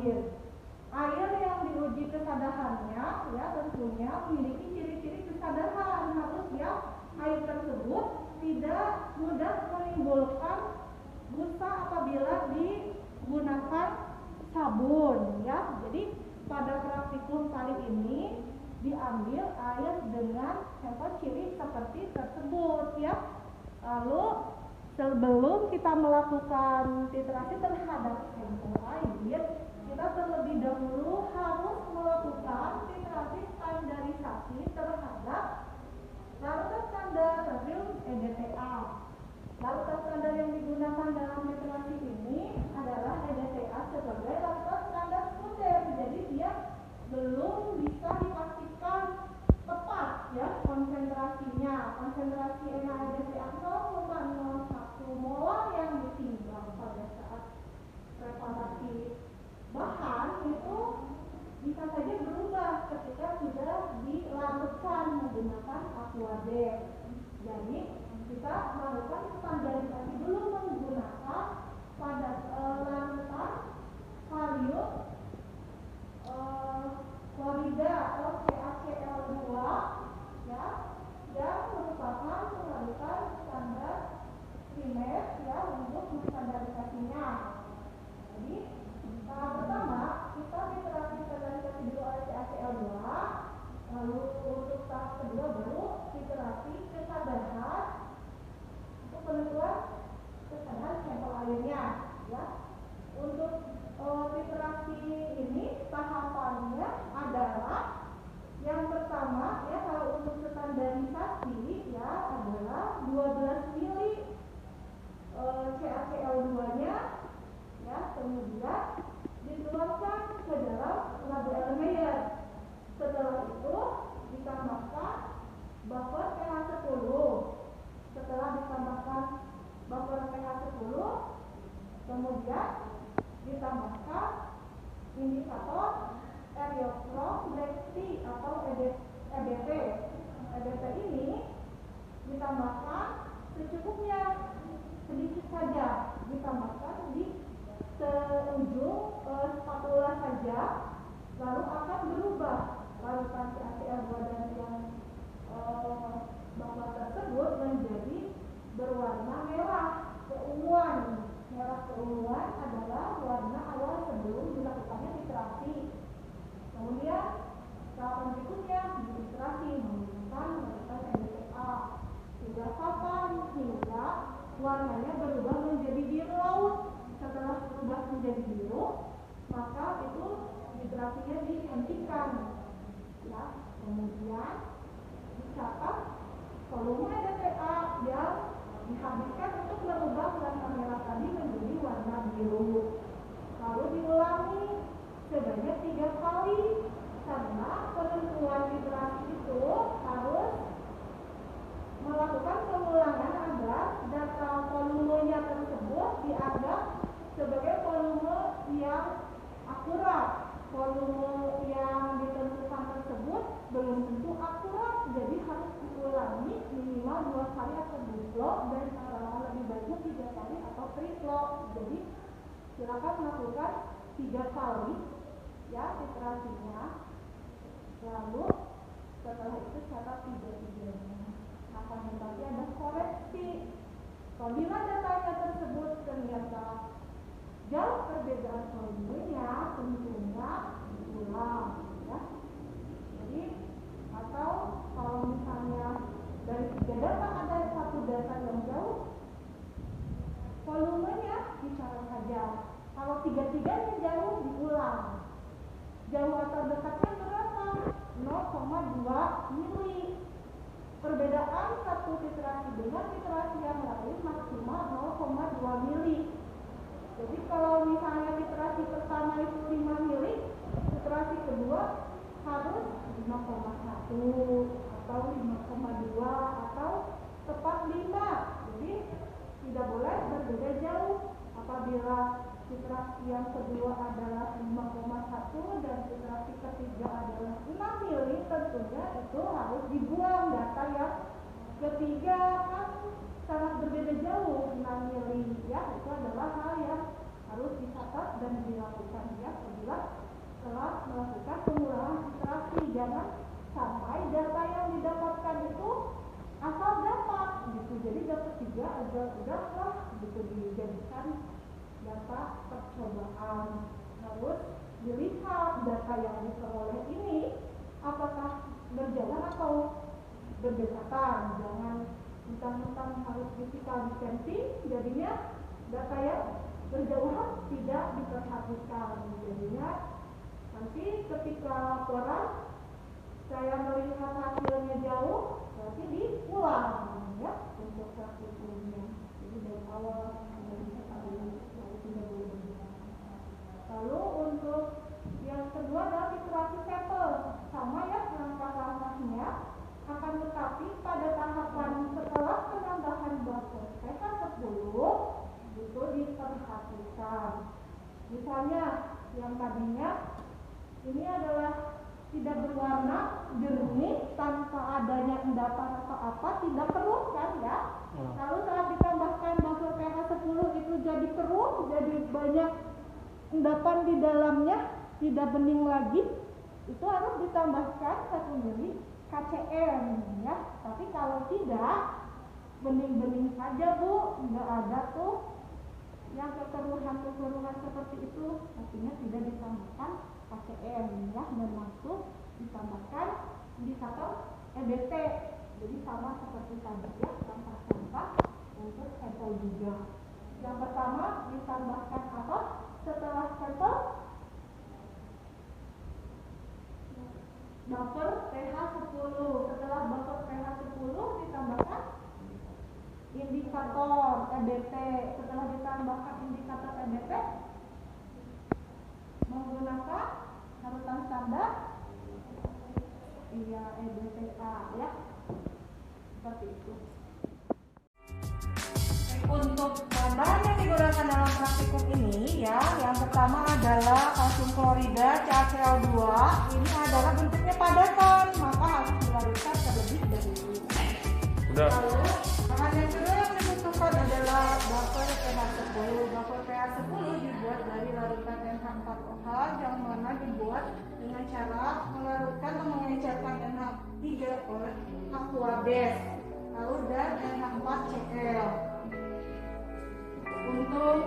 air. Air yang diuji kesadarannya ya tentunya memiliki ciri-ciri kesadaran. Harus ya air tersebut tidak mudah menimbulkan busa apabila digunakan sabun ya. Jadi pada praktikum kali ini diambil air dengan sampel ciri seperti tersebut ya. Lalu sebelum kita melakukan titrasi terhadap sampel air, kita terlebih dahulu harus melakukan titrasi standarisasi terhadap larutan standar resium EDTA. Larutan standar yang digunakan dalam titrasi ini adalah EDTA sebagai larutan standar sekunder. Jadi dia belum bisa dipastikan tepat ya konsentrasinya. Konsentrasi NaDCA 0,01 molar yang ditimbang pada saat preparasi bahan itu bisa saja berubah ketika sudah dilarutkan menggunakan aquadex. Jadi kita melakukan standarisasi dulu menggunakan pada larutan kalium klorida atau CaCl2 ya, yang merupakan larutan standar primer ya untuk standarisasinya. Jadi tahap pertama kita titrasi standarisasi dulu oleh CaCl2, lalu untuk tahap kedua baru titrasi kesadaran untuk penentuan kesadaran sampel airnya ya. Untuk titrasi ini tahapannya adalah yang pertama ya, kalau untuk standarisasi ya adalah 12 mili CaCl2-nya ya, kemudian dituangkan ke dalam label Erlenmeyer. Setelah itu ditambahkan buffer pH 10. Setelah ditambahkan buffer pH 10, kemudian ditambahkan indikator Erioprom Black Tea atau EBT. EBT ini ditambahkan secukupnya, sedikit saja, ditambahkan di seujung spatula saja, lalu akan berubah larutan CaCl2 dan yang buffer tersebut menjadi berwarna merah keunguan. Merah keunguan adalah warna awal sebelum dilakukannya titrasi. Kemudian tahapan berikutnya titrasi menggunakan larutan EDTA. Sudah kapan hingga warnanya berubah menjadi biru laut. Setelah berubah menjadi biru, maka itu titrasinya dihentikan. Ya, kemudian dicatat volume EDTA yang dihabiskan untuk merubah warna merah tadi menjadi warna biru. Lalu diulangi sebanyak 3 kali karena penentuan titrasi itu harus melakukan pengulangan agar data volumenya tersebut dianggap sebagai volume yang akurat. Volume yang ditentukan tersebut belum tentu akurat, jadi harus diulangi minimal 2 kali atau double, dan kalau lebih baiknya 3 kali atau triple. Jadi silakan melakukan 3 kali ya titrasinya, lalu setelah itu catat 3-3-nya. Akan tetapi ada koreksi. Apabila datanya tersebut ternyata jauh perbedaan volumenya, tentunya diulang ya. Jadi atau kalau misalnya dari 3 data ada 1 data yang jauh, volumenya dicatat saja. Kalau 3-3-nya jauh, diulang. Jauh atau dekatnya berapa? 0,2 mili. Perbedaan satu titrasi dengan titrasi yang lain maksimal 0,2 mili. Jadi kalau misalnya titrasi pertama itu 5 mili, titrasi kedua harus 5,1 atau 5,2 atau tepat 5. Jadi tidak boleh berbeda jauh. Apabila titrasi yang kedua adalah 5,1 dan titrasi ketiga adalah 6 mili, tentunya itu harus dibuang. Data yang ketiga kan sangat berbeda jauh, 6 mili ya, itu adalah hal yang harus dicatat dan dilakukan ya apabila telah melakukan pengulangan iterasi. Jangan sampai data yang didapatkan itu asal dapat gitu, jadi dapat 3 aja udahlah gitu, dijadikan data percobaan. Terus dilihat data yang diperoleh ini apakah berjalan atau berdekatan. Jangan mentang-mentang harus physical distancing jadinya data yang berjauhan tidak diperhatikan. Jadinya nanti ketika laporan saya melihat hasilnya jauh, berarti diulang ya untuk praktikumnya. Jadi dari awal sudah diketahui lalu tidak boleh berjalan. Lalu untuk yang kedua adalah iterasi sampel, sama ya langkah-langkahnya, akan tetapi pada tahapan setelah penambahan buffer pH 10 itu diperhatikan. Misalnya yang tadinya ini adalah tidak berwarna jernih tanpa adanya endapan atau apa, tidak keruh kan ya. Lalu saat ditambahkan buffer pH 10 itu jadi keruh, jadi banyak endapan di dalamnya, tidak bening lagi, itu harus ditambahkan 1 mili KCM ya. Tapi kalau tidak, bening-bening saja Bu, nggak ada tuh yang kekeruhan seperti itu, artinya tidak ditambahkan KCM ya, dan masuk ditambahkan indikator EBT. Jadi sama seperti tadi ya, sampah-sampah untuk sampel juga. Yang pertama ditambahkan apa setelah sampel? Buffer pH 10. Setelah buffer pH 10 ditambahkan indikator EBT. Setelah ditambahkan indikator EBT menggunakan larutan standar, iya EBTA ya, seperti itu. Untuk bahan yang digunakan dalam praktikum ini ya, yang pertama adalah kalsium klorida CaCl2. Ini adalah bentuknya padatan, maka harus dilarutkan terlebih dahulu. Lalu bahan yang kedua yang dibutuhkan adalah buffer pH 10. Buffer pH 10 dibuat dari larutan NH4OH yang mana dibuat dengan cara melarutkan atau mengecerkan NH3 oleh Aquades, lalu dan NH4Cl. Untuk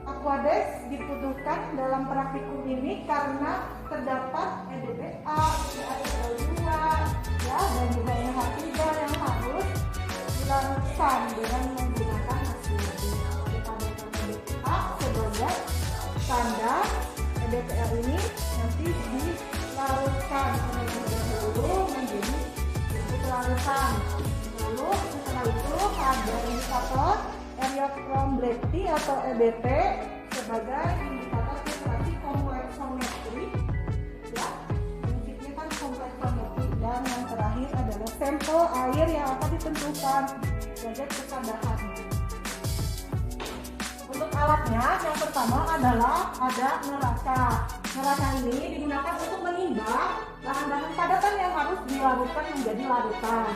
Aquades dibutuhkan dalam praktikum ini karena terdapat EDTA, CaCl2 ya, dan juga NH3 yang harus dilarutkan dengan menggunakan ACD. Kepada EDTA sebagai standar, EDTA ini nanti dilarutkan terlebih dahulu menjadi larutan. Lalu setelah itu ada indikator Eriophrombleti atau EBT sebagai indikator filtrasi kompleksometri ya, prinsipnya kan kompleksometri. Dan yang terakhir adalah sampel air yang akan ditentukan sebagai kesadaran. Untuk alatnya yang pertama adalah ada neraca. Neraca ini digunakan untuk menimbang bahan-bahan padatan yang harus dilarutkan menjadi larutan.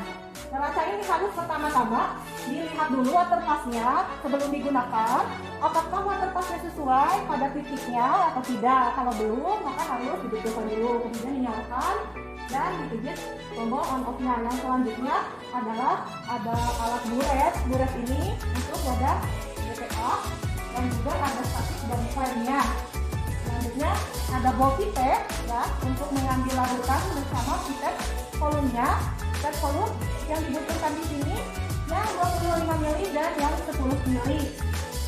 Neraca ini harus pertama-tama dilihat dulu waterpassnya sebelum digunakan, apakah waterpassnya sesuai pada titiknya atau tidak. Kalau belum, maka harus dibetulkan dulu, kemudian dinyalakan dan dipijit tombol on off-nya. Yang selanjutnya adalah ada alat buret. Buret ini untuk wadah BPA dan juga ada statik dan fan-nya. Selanjutnya ada ball pipet ya, untuk mengambil larutan bersama pipet volumenya. Pipet volume yang dibutuhkan di sini yang 25 mili dan yang 10 mili.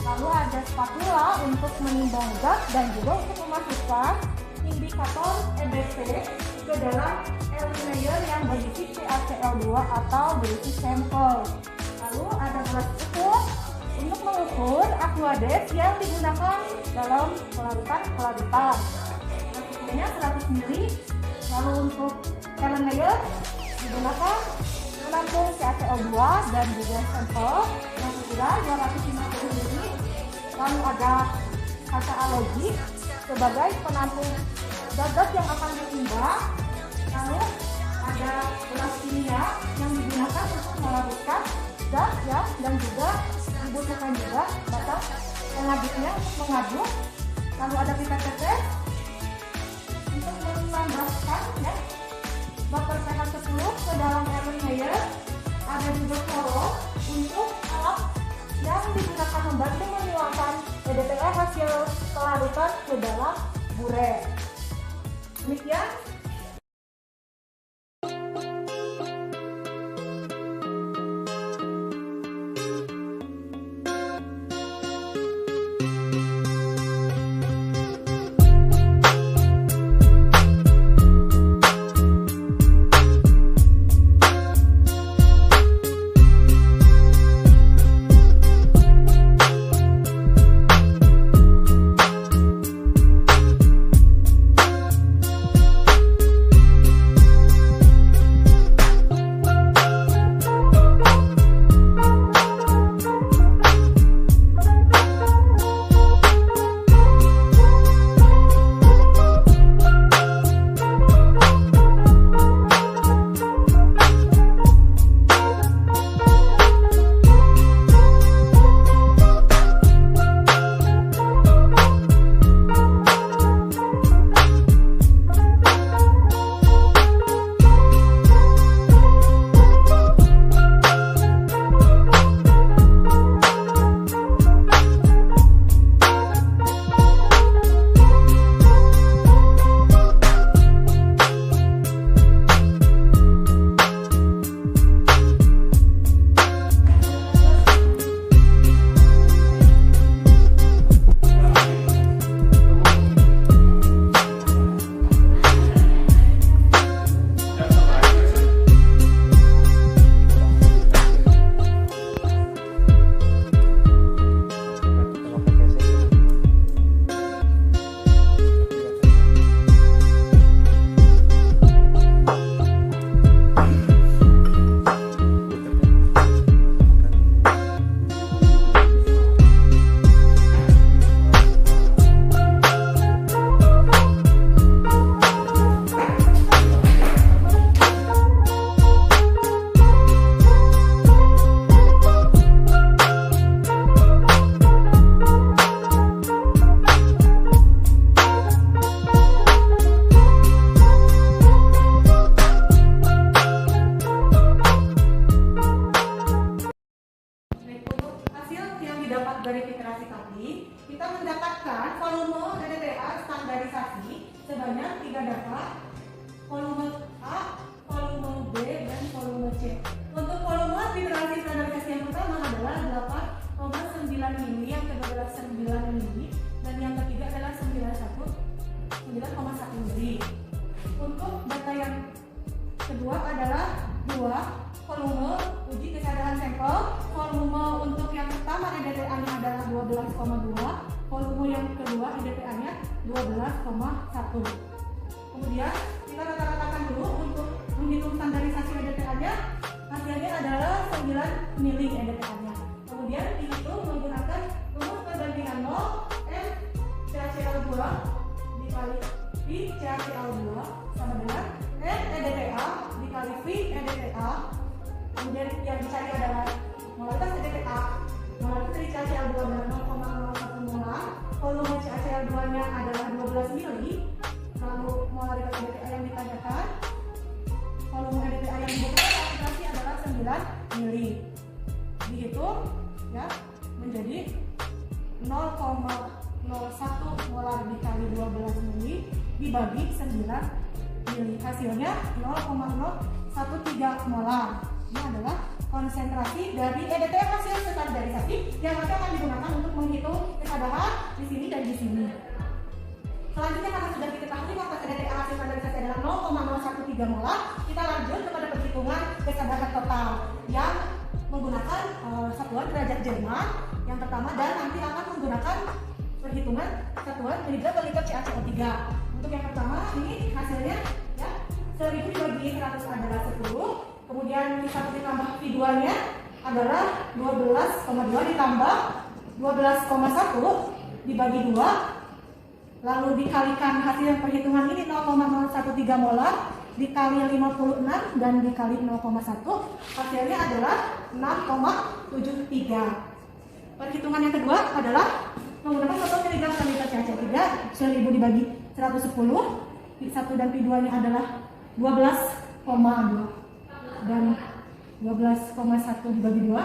Lalu ada spatula untuk menimbang zat dan juga untuk memasukkan indikator EBT ke dalam layer yang berisi CaCl2 atau berisi sampel. Lalu ada gelas ukur untuk mengukur Aquades yang digunakan dalam pelarutan. Masuknya 100 mili. Lalu untuk layer digunakan menampung CaCl2 dan juga sampel yang ukuran 250 mili. Lalu ada kaca alogik sebagai penampung zat yang akan ditimbang. Lalu ada gelas kimia yang digunakan untuk melarutkan zat ya, dan juga dibutuhkan juga batas Selanjutnya untuk mengaduk, lalu ada pipet tetes untuk menambahkan ya baper pH 10 ke dalam Erlenmeyer. Ada juga kolom untuk alat yang digunakan membantu menuangkan EDTA hasil pelarutan ke dalam bure. Demikian. Dari filtrasi tadi, kita mendapatkan volume EDTA standarisasi sebanyak 3 data, volume A, volume B, dan volume C. Untuk volume filtrasi standarisasi yang pertama adalah 8,9 mili, yang kedua adalah 9 mili, dan yang ketiga adalah 9,1 mili. Untuk data yang kedua adalah 2 volume uji kesadaran sampel. Volume untuk yang pertama EDTA-nya adalah 12,2, volume yang kedua EDTA-nya 12,1. Kemudian kita rata-ratakan dulu untuk menghitung standarisasi EDTA-nya. Hasilnya adalah 9 mili EDTA-nya. Kemudian dihitung menggunakan rumus perbandingan 0 M CaCl2 dikali V CaCl2 sama dengan N EDTA dikali V EDTA. Kemudian yang dicari adalah molaritas EDTA. Molaritas dari CaCl2 adalah 0,01 molar. Volume CaCl2-nya adalah 12 mili. Lalu molaritas EDTA yang ditanyakan, volume EDTA yang dibutuhkan aplikasi adalah 9 mili. Dihitung ya menjadi 0,01 molar dikali 12 mili dibagi 9 mili. Hasilnya 0,013 molar. Ini adalah konsentrasi dari EDTA hasil standarisasi yang nanti akan digunakan untuk menghitung kesadaran di sini dan di sini. Selanjutnya, karena sudah diketahui bahwa EDTA hasil standarisasi adalah 0,013 molar, kita lanjut kepada perhitungan kesadaran total yang menggunakan satuan derajat Jerman yang pertama, dan nanti akan menggunakan perhitungan satuan miligram per liter CaCO3. Untuk yang pertama ini hasilnya ya 1000 dibagi 100 adalah 10. Kemudian bisa ditambah V2-nya adalah 12,2 ditambah 12,1 dibagi 2, lalu dikalikan hasil perhitungan ini 0,013 molar dikali 56 dan dikali 0,1, hasilnya adalah 6,73. Perhitungan yang kedua adalah menggunakan 1 mg per liter CaCO3. 1000 dibagi 110, P1 dan P2 nya adalah 12,2 dan 12,1 dibagi 2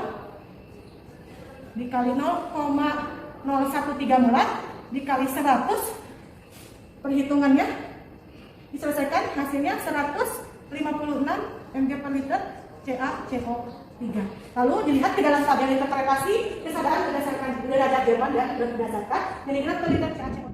dikali 0,013 molar dikali 100, perhitungannya diselesaikan, hasilnya 156 mg per liter CaCO3. Lalu dilihat ke dalam tabel interpretasi kesadaran berdasarkan derajat Jerman dan berdasarkan miligram per liter CaCO3.